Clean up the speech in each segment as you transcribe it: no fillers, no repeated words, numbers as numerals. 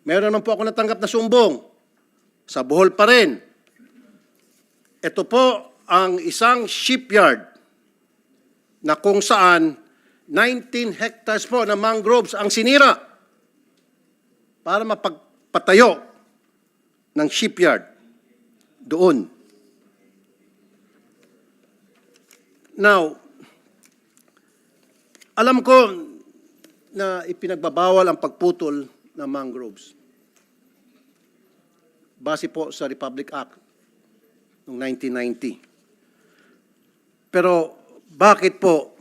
Meron naman po ako natanggap na sumbong. Sa Bohol pa rin. Ito po ang isang shipyard na kung saan 19 hectares po na mangroves ang sinira para mapagpatayo ng shipyard doon. Now, alam ko na ipinagbabawal ang pagputol ng mangroves. Base po sa Republic Act noong 1990. Pero bakit po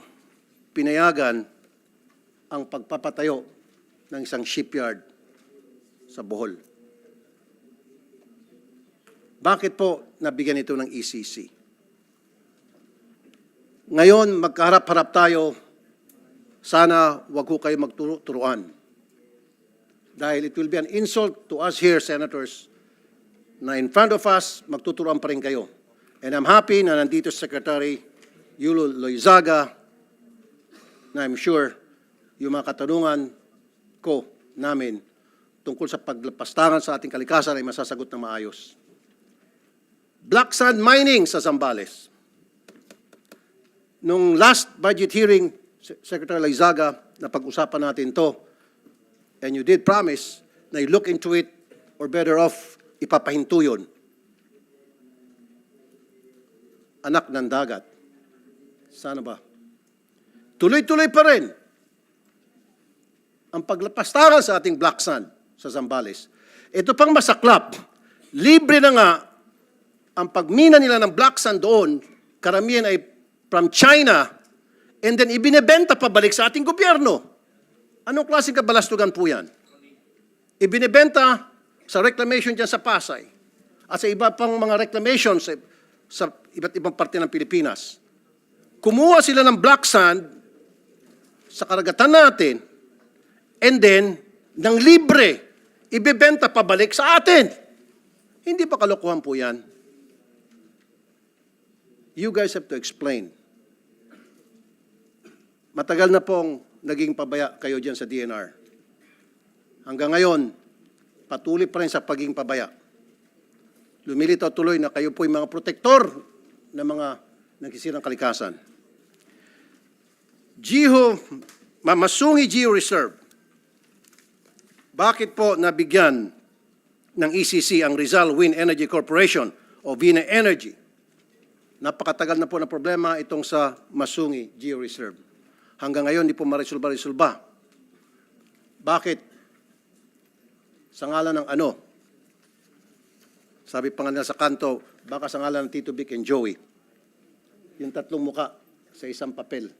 pinayagan ang pagpapatayo ng isang shipyard sa Bohol? Bakit po nabigyan ito ng ECC? Ngayon, magkaharap-harap tayo, sana wag ho kayo magturuan. Dahil it will be an insult to us here, Senators, na in front of us, magtuturuan pa rin kayo. And I'm happy na nandito Secretary Yulo Loizaga, na I'm sure yung mga katanungan ko namin tungkol sa paglapastangan sa ating kalikasan ay masasagot na maayos. Black sand mining sa Zambales. Nung last budget hearing, Secretary Loizaga, na pag-usapan natin to, and you did promise na you look into it or better off, ipapahinto yun. Anak ng dagat. Sana ba? Tuloy-tuloy pa rin ang paglapastangan sa ating black sand sa Zambales. Ito pang masaklap. Libre na nga ang pagmina nila ng black sand doon, karamihan ay from China, and then ibinebenta pabalik sa ating gobyerno. Anong klaseng kabalastugan po yan? Ibinebenta sa reclamation dyan sa Pasay at sa iba pang mga reclamation sa iba't ibang parte ng Pilipinas. Kumuha sila ng black sand sa karagatan natin and then, ng libre, ibebenta pabalik sa atin. Hindi pa kalokohan po yan. You guys have to explain. Matagal na pong naging pabaya kayo dyan sa DNR. Hanggang ngayon, patuloy pa rin sa pagiging pabaya. Lumilitaw tuloy na kayo po yung mga protektor ng mga nagsisirang kalikasan. Masungi Geo Reserve. Bakit po nabigyan ng ECC ang Rizal Wind Energy Corporation o Vina Energy? Napakatagal na po na problema itong sa Masungi Geo Reserve. Hanggang ngayon, di po marisolba. Bakit? Sa ngalan ng ano? Sabi pa nga nila sa kanto, baka sa ngalan ng Tito Vic and Joey. Yung tatlong muka sa isang papel.